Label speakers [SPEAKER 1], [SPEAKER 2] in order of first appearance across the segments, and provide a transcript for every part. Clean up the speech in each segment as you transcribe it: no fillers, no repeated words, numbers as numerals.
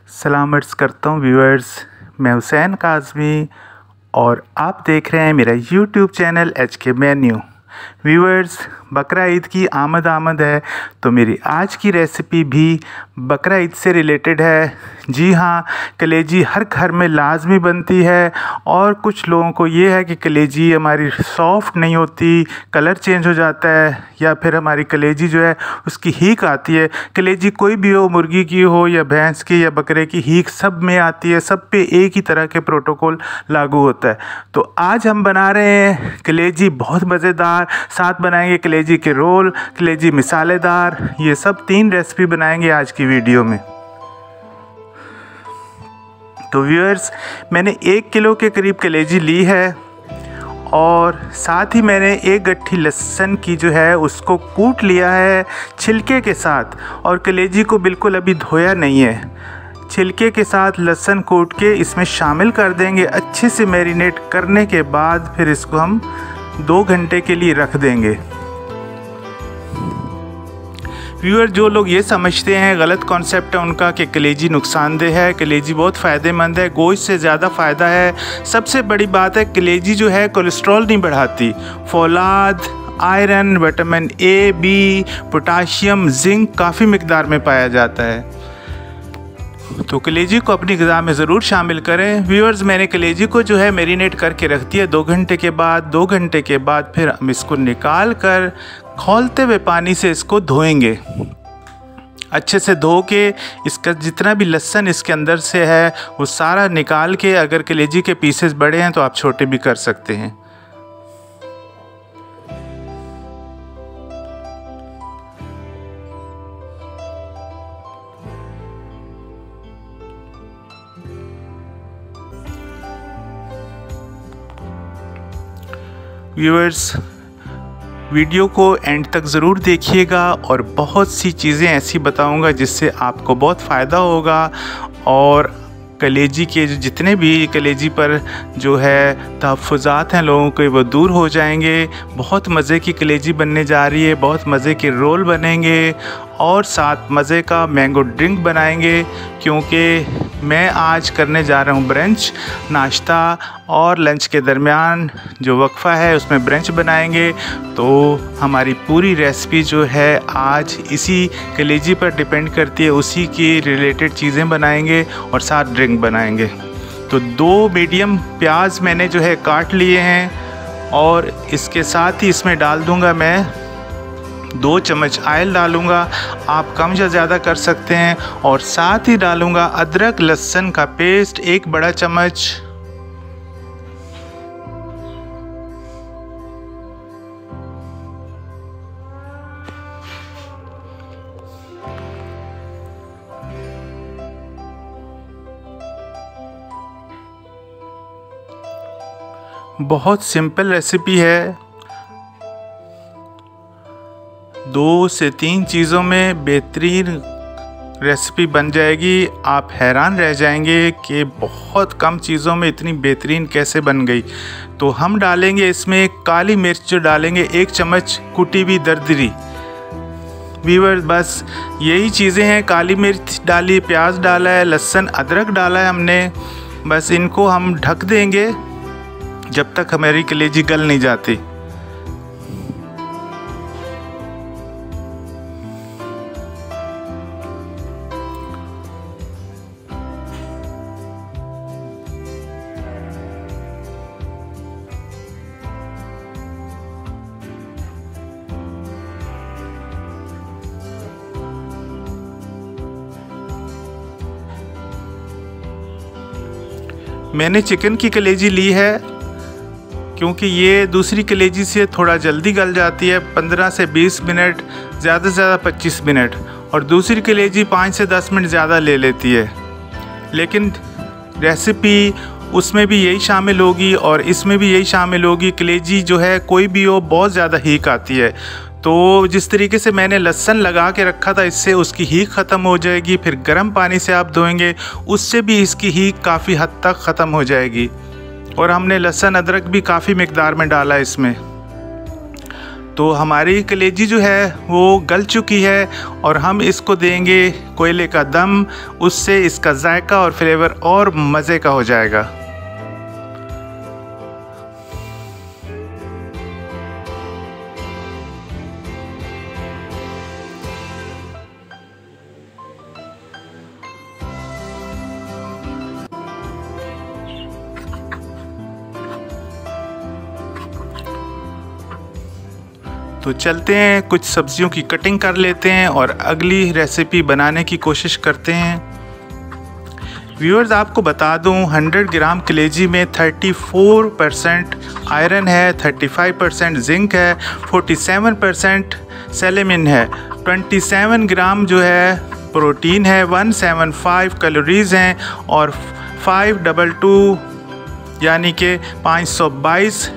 [SPEAKER 1] सलाम अर्ज़ करता हूँ व्यूअर्स। मैं हुसैन काज़मी और आप देख रहे हैं मेरा YouTube channel HK menu. Viewers, बकरा ईद की आमद है, तो मेरी आज की रेसिपी भी बकरा ईद से रिलेटेड है। जी हाँ, कलेजी हर घर में लाजमी बनती है और कुछ लोगों को ये है कि कलेजी हमारी सॉफ्ट नहीं होती, कलर चेंज हो जाता है या फिर हमारी कलेजी जो है उसकी हीक आती है। कलेजी कोई भी हो, मुर्गी की हो या भैंस की या बकरे की, हीक सब में आती है, सब पे एक ही तरह के प्रोटोकॉल लागू होता है। तो आज हम बना रहे हैं कलेजी बहुत मज़ेदार, साथ बनाएंगे कलेजी के रोल, कलेजी मिसालेदार। ये सब 3 रेसिपी बनाएंगे आज की वीडियो में। तो व्यूअर्स, मैंने 1 किलो के करीब कलेजी ली है और साथ ही मैंने 1 गट्ठी लहसुन की जो है उसको कूट लिया है छिलके के साथ, और कलेजी को बिल्कुल अभी धोया नहीं है। छिलके के साथ लहसुन कूट के इसमें शामिल कर देंगे। अच्छे से मैरिनेट करने के बाद फिर इसको हम 2 घंटे के लिए रख देंगे। व्यूअर, जो लोग ये समझते हैं, गलत कॉन्सेप्ट है उनका कि कलेजी नुकसानदेह है। कलेजी बहुत फ़ायदेमंद है, गोश्त से ज़्यादा फ़ायदा है। सबसे बड़ी बात है, कलेजी जो है कोलेस्ट्रॉल नहीं बढ़ाती। फौलाद, iron, vitamin A, B, potassium, zinc काफ़ी मिकदार में पाया जाता है। तो कलेजी को अपनी ग़िज़ा में ज़रूर शामिल करें। व्यूअर्स, मैंने कलेजी को जो है मैरिनेट करके रख दिया 2 घंटे के बाद। 2 घंटे के बाद फिर हम इसको निकाल कर खौलते हुए पानी से इसको धोएंगे। अच्छे से धो के इसका जितना भी लहसुन इसके अंदर से है वो सारा निकाल के, अगर कलेजी के पीसेस बड़े हैं तो आप छोटे भी कर सकते हैं। व्यूअर्स, वीडियो को एंड तक ज़रूर देखिएगा और बहुत सी चीज़ें ऐसी बताऊंगा जिससे आपको बहुत फ़ायदा होगा और कलेजी के जितने भी कलेजी पर जो है तहफ़्फ़ुज़ात हैं लोगों के, वो दूर हो जाएंगे। बहुत मज़े की कलेजी बनने जा रही है, बहुत मज़े के रोल बनेंगे और साथ मज़े का मैंगो ड्रिंक बनाएंगे, क्योंकि मैं आज करने जा रहा हूँ ब्रंच। नाश्ता और लंच के दरमियान जो वक्फ़ा है उसमें ब्रंच बनाएंगे। तो हमारी पूरी रेसिपी जो है आज इसी कलेजी पर डिपेंड करती है, उसी की रिलेटेड चीज़ें बनाएंगे और साथ ड्रिंक बनाएंगे। तो 2 मीडियम प्याज मैंने जो है काट लिए हैं और इसके साथ ही इसमें डाल दूँगा मैं 2 चम्मच ऑयल डालूँगा। आप कम या ज़्यादा कर सकते हैं। और साथ ही डालूँगा अदरक लहसुन का पेस्ट 1 बड़ा चम्मच। बहुत सिंपल रेसिपी है, 2 से 3 चीज़ों में बेहतरीन रेसिपी बन जाएगी। आप हैरान रह जाएंगे कि बहुत कम चीज़ों में इतनी बेहतरीन कैसे बन गई। तो हम डालेंगे इसमें काली मिर्च, जो डालेंगे 1 चम्मच कुटी हुई दरदरी। व्यूअर्स, बस यही चीज़ें हैं। काली मिर्च डाली, प्याज डाला है, लहसुन अदरक डाला है हमने। बस इनको हम ढक देंगे जब तक हमारी कलेजी गल नहीं जाती। मैंने चिकन की कलेजी ली है क्योंकि ये दूसरी कलेजी से थोड़ा जल्दी गल जाती है, 15 से 20 मिनट, ज़्यादा से ज़्यादा 25 मिनट, और दूसरी कलेजी 5 से 10 मिनट ज़्यादा ले लेती है। लेकिन रेसिपी उसमें भी यही शामिल होगी और इसमें भी यही शामिल होगी। कलेजी जो है कोई भी हो, बहुत ज़्यादा हीक आती है। तो जिस तरीके से मैंने लहसुन लगा के रखा था, इससे उसकी हीक ख़त्म हो जाएगी। फिर गर्म पानी से आप धोएंगे, उससे भी इसकी हीक काफ़ी हद तक ख़त्म हो जाएगी। और हमने लहसुन अदरक भी काफ़ी मिकदार में डाला इसमें। तो हमारी कलेजी जो है वो गल चुकी है और हम इसको देंगे कोयले का दम, उससे इसका जायका और फ्लेवर और मज़े का हो जाएगा। तो चलते हैं, कुछ सब्जियों की कटिंग कर लेते हैं और अगली रेसिपी बनाने की कोशिश करते हैं। व्यूअर्स, आपको बता दूं 100 ग्राम कलेजी में 34% आयरन है, 35% जिंक है, 47% सेलेनियम है, 27 ग्राम जो है प्रोटीन है, 175 कैलोरीज हैं और 522 यानी कि 522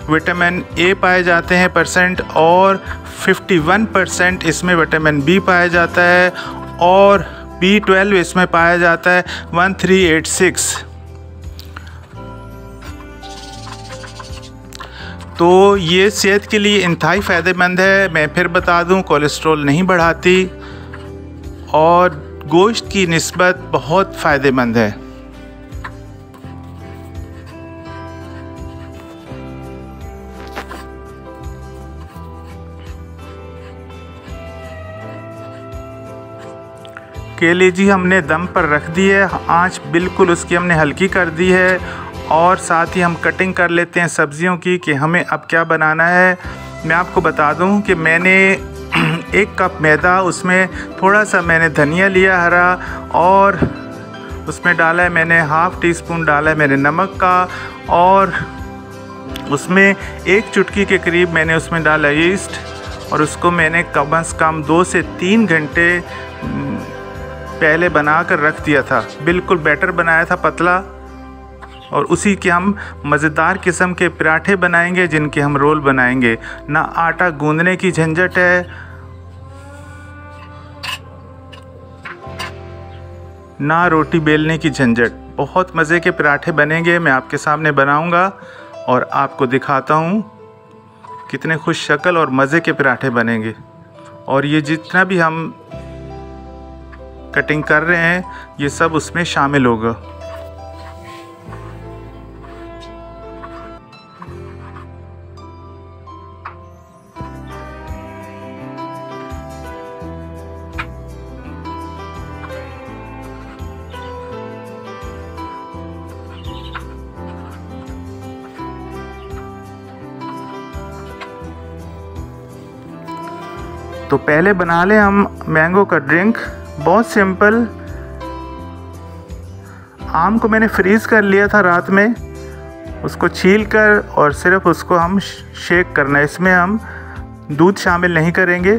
[SPEAKER 1] विटामिन ए पाए जाते हैं परसेंट और 51% इसमें विटामिन बी पाया जाता है और B12 इसमें पाया जाता है 1386। तो ये सेहत के लिए इंतहाई फ़ायदेमंद है। मैं फिर बता दूं, कोलेस्ट्रॉल नहीं बढ़ाती और गोश्त की निस्बत बहुत फ़ायदेमंद है। कलेजी हमने दम पर रख दी है, आंच बिल्कुल उसकी हमने हल्की कर दी है और साथ ही हम कटिंग कर लेते हैं सब्जियों की कि हमें अब क्या बनाना है। मैं आपको बता दूं कि मैंने 1 कप मैदा, उसमें थोड़ा सा मैंने धनिया लिया हरा और उसमें डाला है मैंने ½ टीस्पून डाला है मैंने नमक का और उसमें 1 चुटकी के करीब मैंने उसमें डाला ईस्ट और उसको मैंने कम से कम 2 से 3 घंटे पहले बना कर रख दिया था। बिल्कुल बैटर बनाया था पतला और उसी के हम मज़ेदार किस्म के पराठे बनाएंगे जिनके हम रोल बनाएंगे। ना आटा गूंदने की झंझट है, ना रोटी बेलने की झंझट। बहुत मज़े के पराठे बनेंगे, मैं आपके सामने बनाऊंगा और आपको दिखाता हूँ कितने खुश शक्ल और मज़े के पराठे बनेंगे। और ये जितना भी हम कटिंग कर रहे हैं ये सब उसमें शामिल होगा। तो पहले बना लें हम मैंगो का ड्रिंक। बहुत सिंपल। आम को मैंने फ्रीज़ कर लिया था रात में, उसको छील कर और सिर्फ उसको हम शेक करना है। इसमें हम दूध शामिल नहीं करेंगे।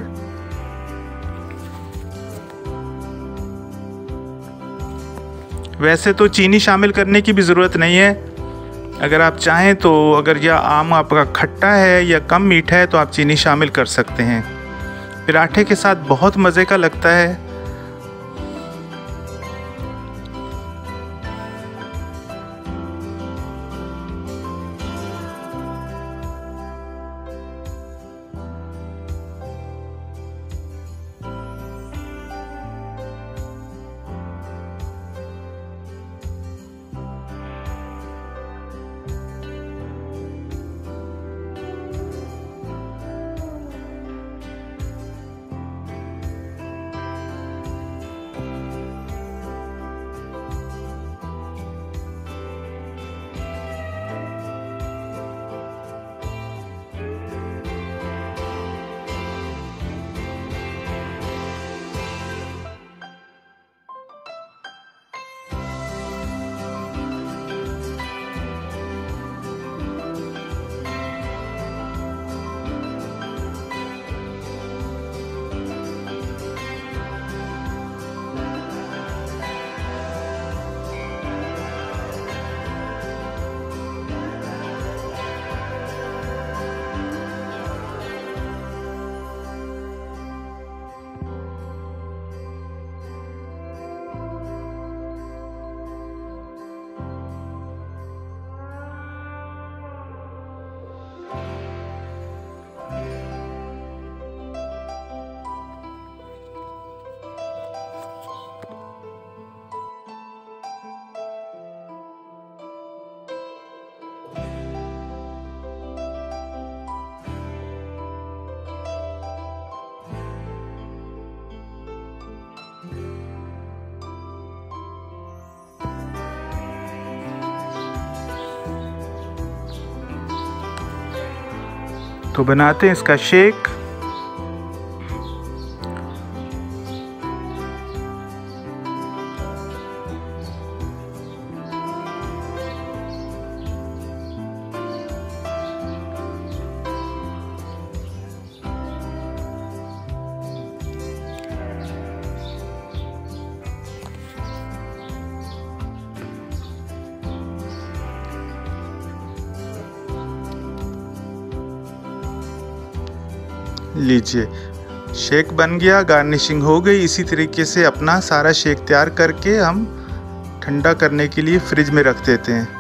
[SPEAKER 1] वैसे तो चीनी शामिल करने की भी ज़रूरत नहीं है। अगर आप चाहें तो अगर यह आम आपका खट्टा है या कम मीठा है तो आप चीनी शामिल कर सकते हैं। पराठे के साथ बहुत मज़े का लगता है। तो बनाते हैं इसका शेक। लीजिए, शेक बन गया, गार्निशिंग हो गई। इसी तरीके से अपना सारा शेक तैयार करके हम ठंडा करने के लिए फ्रिज में रख देते हैं।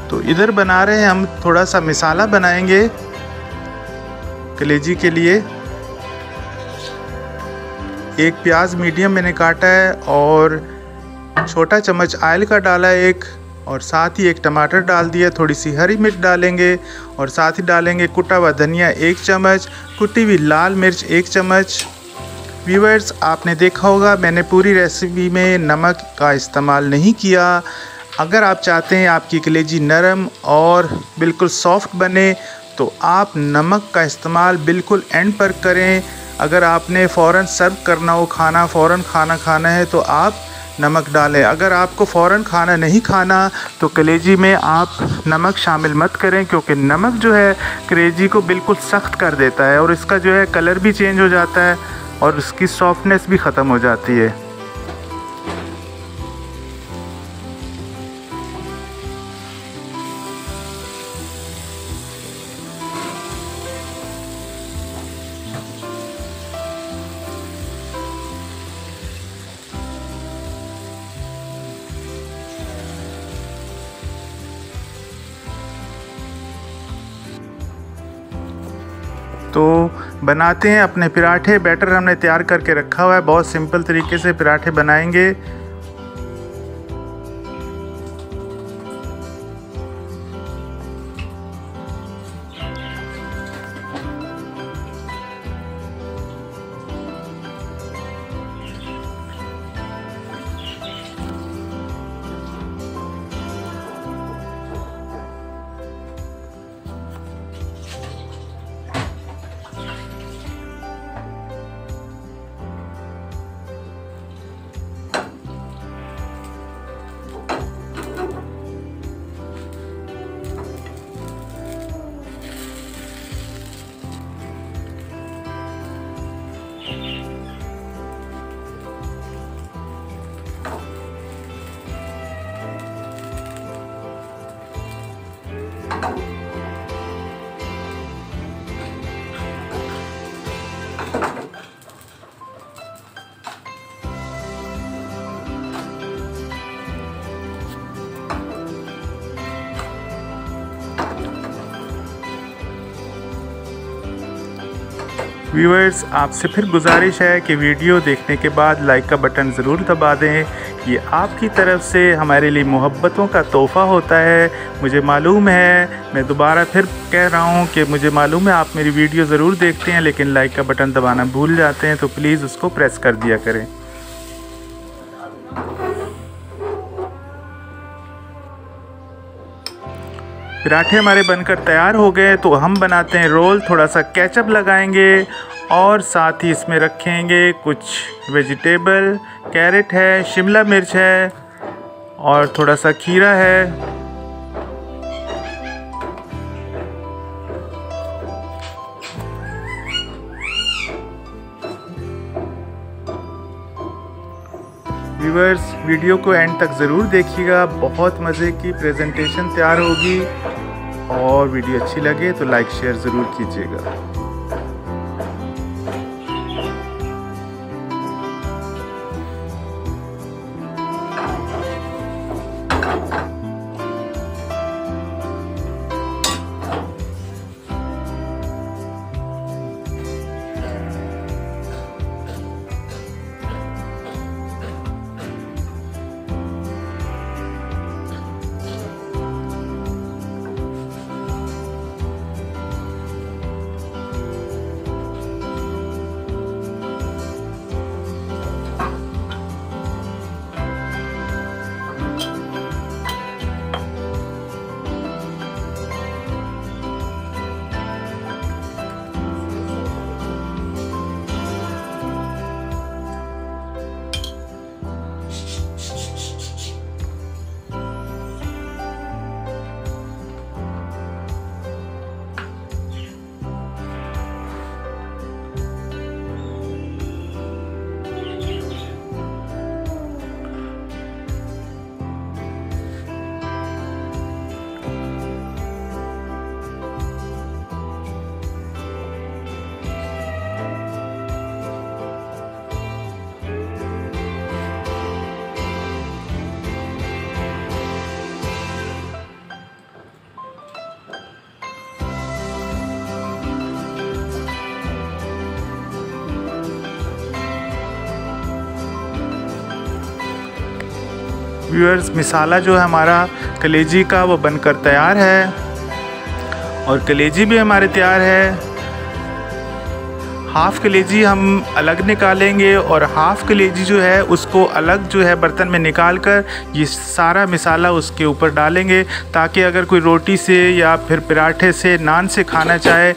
[SPEAKER 1] तो इधर बना रहे हैं हम, थोड़ा सा मसाला बनाएंगे कलेजी के लिए। एक प्याज मीडियम मैंने काटा है और छोटा चम्मच ऑयल का डाला है एक, और साथ ही एक टमाटर डाल दिया, थोड़ी सी हरी मिर्च डालेंगे और साथ ही डालेंगे कुटा हुआ धनिया 1 चम्मच, कुटी हुई लाल मिर्च 1 चम्मच। व्यूअर्स, आपने देखा होगा मैंने पूरी रेसिपी में नमक का इस्तेमाल नहीं किया। अगर आप चाहते हैं आपकी कलेजी नरम और बिल्कुल सॉफ्ट बने तो आप नमक का इस्तेमाल बिल्कुल एंड पर करें। अगर आपने फ़ौरन सर्व करना हो खाना, फ़ौरन खाना खाना है तो आप नमक डालें। अगर आपको फ़ौरन खाना नहीं खाना तो कलेजी में आप नमक शामिल मत करें, क्योंकि नमक जो है कलेजी को बिल्कुल सख्त कर देता है और इसका जो है कलर भी चेंज हो जाता है और उसकी सॉफ्टनेस भी ख़त्म हो जाती है। तो बनाते हैं अपने पराठे। बैटर हमने तैयार करके रखा हुआ है, बहुत सिंपल तरीके से पराठे बनाएंगे। व्यूअर्स, आपसे फिर गुजारिश है कि वीडियो देखने के बाद लाइक का बटन ज़रूर दबा दें। ये आपकी तरफ से हमारे लिए मोहब्बतों का तोहफ़ा होता है। मुझे मालूम है, मैं दोबारा फिर कह रहा हूँ कि मुझे मालूम है आप मेरी वीडियो ज़रूर देखते हैं लेकिन लाइक का बटन दबाना भूल जाते हैं, तो प्लीज़ उसको प्रेस कर दिया करें। पराठे हमारे बनकर तैयार हो गए, तो हम बनाते हैं रोल। थोड़ा सा केचप लगाएंगे और साथ ही इसमें रखेंगे कुछ वेजिटेबल, कैरेट है, शिमला मिर्च है और थोड़ा सा खीरा है। व्यूअर्स, वीडियो को एंड तक ज़रूर देखिएगा, बहुत मज़े की प्रेजेंटेशन तैयार होगी। और वीडियो अच्छी लगे तो लाइक शेयर ज़रूर कीजिएगा। व्यूअर्स, मिसाला जो है हमारा कलेजी का वो बनकर तैयार है और कलेजी भी हमारे तैयार है। हाफ़ कलेजी हम अलग निकालेंगे और हाफ़ कलेजी जो है उसको अलग जो है बर्तन में निकाल कर ये सारा मिसाला उसके ऊपर डालेंगे, ताकि अगर कोई रोटी से या फिर पराठे से, नान से खाना चाहे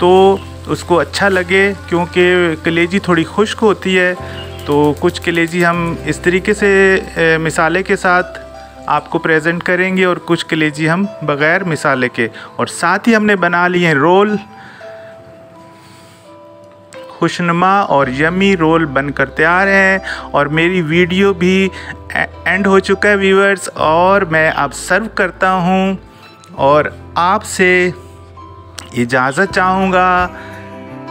[SPEAKER 1] तो उसको अच्छा लगे, क्योंकि कलेजी थोड़ी खुश्क होती है। तो कुछ कलेजी हम इस तरीके से मिसाले के साथ आपको प्रेजेंट करेंगे और कुछ कलेजी हम बग़ैर मिसाले के। और साथ ही हमने बना लिए हैं रोल, खुशनुमा और यमी रोल बनकर तैयार हैं। और मेरी वीडियो भी एंड हो चुका है व्यूअर्स, और मैं अब सर्व करता हूं और आपसे इजाज़त चाहूँगा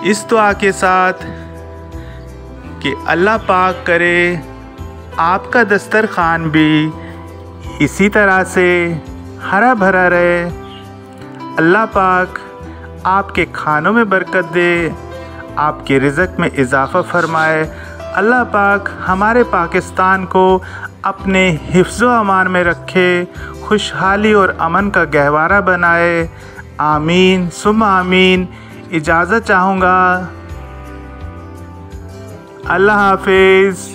[SPEAKER 1] इस दुआ के साथ कि अल्लाह पाक करे आपका दस्तरखान भी इसी तरह से हरा भरा रहे। अल्लाह पाक आपके खानों में बरकत दे, आपके रिज़्क़ में इजाफ़ा फरमाए। अल्लाह पाक हमारे पाकिस्तान को अपने हिफ्ज़ो अमान में रखे, खुशहाली और अमन का गहवारा बनाए। आमीन सुम्मा आमीन। इजाज़त चाहूँगा। अल्लाह हाफ़िज़।